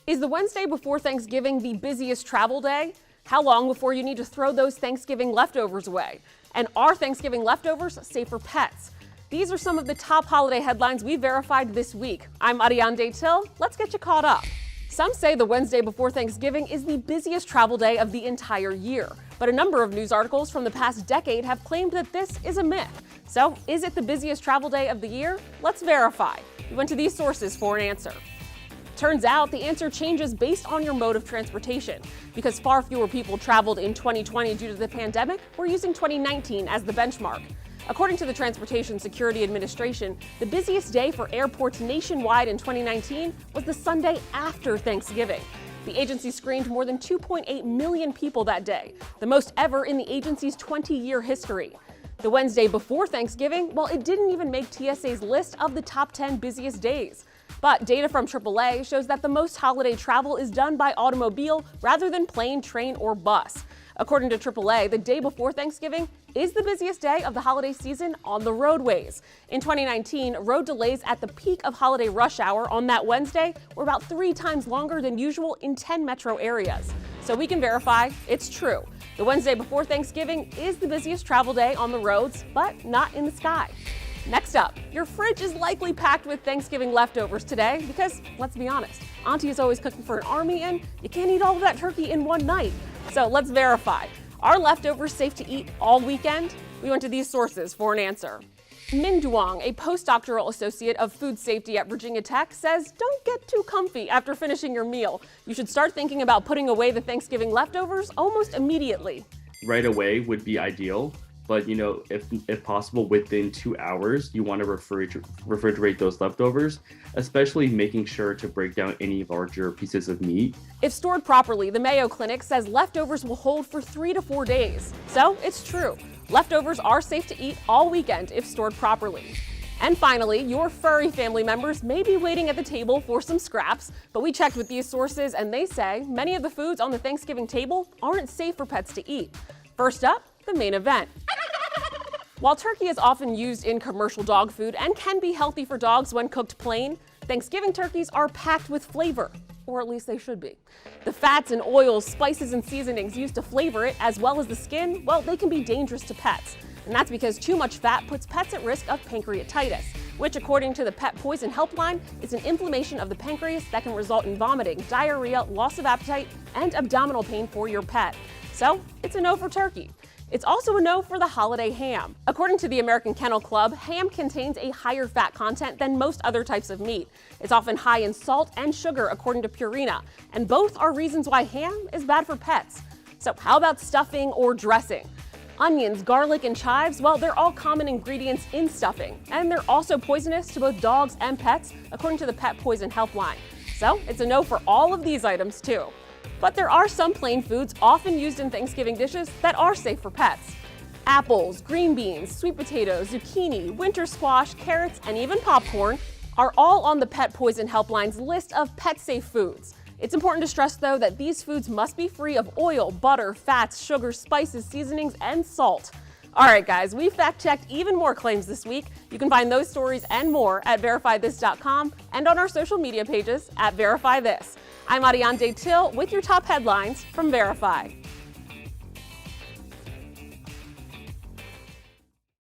Is the Wednesday before Thanksgiving the busiest travel day? How long before you need to throw those Thanksgiving leftovers away? And are Thanksgiving leftovers safe for pets? These are some of the top holiday headlines we verified this week. I'm Ariane Till. Let's get you caught up. Some say the Wednesday before Thanksgiving is the busiest travel day of the entire year, but a number of news articles from the past decade have claimed that this is a myth. So, is it the busiest travel day of the year? Let's verify. We went to these sources for an answer. Turns out the answer changes based on your mode of transportation. Because far fewer people traveled in 2020 due to the pandemic, we're using 2019 as the benchmark. According to the Transportation Security Administration, the busiest day for airports nationwide in 2019 was the Sunday after Thanksgiving. The agency screened more than 2.8 million people that day, the most ever in the agency's 20-year history. The Wednesday before Thanksgiving, well, it didn't even make TSA's list of the top 10 busiest days. But data from AAA shows that the most holiday travel is done by automobile rather than plane, train, or bus. According to AAA, the day before Thanksgiving is the busiest day of the holiday season on the roadways. In 2019, road delays at the peak of holiday rush hour on that Wednesday were about 3 times longer than usual in 10 metro areas. So we can verify it's true. The Wednesday before Thanksgiving is the busiest travel day on the roads, but not in the sky. Next up, your fridge is likely packed with Thanksgiving leftovers today because, let's be honest, Auntie is always cooking for an army and you can't eat all of that turkey in one night. So let's verify. Are leftovers safe to eat all weekend? We went to these sources for an answer. Min Duong, a postdoctoral associate of food safety at Virginia Tech, says don't get too comfy after finishing your meal. You should start thinking about putting away the Thanksgiving leftovers almost immediately. Right away would be ideal. But, if possible, within 2 hours, you want to refrigerate those leftovers, especially making sure to break down any larger pieces of meat. If stored properly, the Mayo Clinic says leftovers will hold for 3 to 4 days. So it's true. Leftovers are safe to eat all weekend if stored properly. And finally, your furry family members may be waiting at the table for some scraps, but we checked with these sources and they say many of the foods on the Thanksgiving table aren't safe for pets to eat. First up, the main event. While turkey is often used in commercial dog food and can be healthy for dogs when cooked plain, Thanksgiving turkeys are packed with flavor, or at least they should be. The fats and oils, spices and seasonings used to flavor it, as well as the skin, well, they can be dangerous to pets. And that's because too much fat puts pets at risk of pancreatitis, which according to the Pet Poison Helpline is an inflammation of the pancreas that can result in vomiting, diarrhea, loss of appetite, and abdominal pain for your pet. So it's a no for turkey. It's also a no for the holiday ham. According to the American Kennel Club, ham contains a higher fat content than most other types of meat. It's often high in salt and sugar, according to Purina, and both are reasons why ham is bad for pets. So how about stuffing or dressing? Onions, garlic, and chives, well, they're all common ingredients in stuffing, and they're also poisonous to both dogs and pets, according to the Pet Poison Helpline. So it's a no for all of these items, too. But there are some plain foods often used in Thanksgiving dishes that are safe for pets. Apples, green beans, sweet potatoes, zucchini, winter squash, carrots, and even popcorn are all on the Pet Poison Helpline's list of pet-safe foods. It's important to stress, though, that these foods must be free of oil, butter, fats, sugar, spices, seasonings, and salt. All right, guys, we fact-checked even more claims this week. You can find those stories and more at verifythis.com and on our social media pages at VerifyThis. I'm Ariane Till with your top headlines from Verify.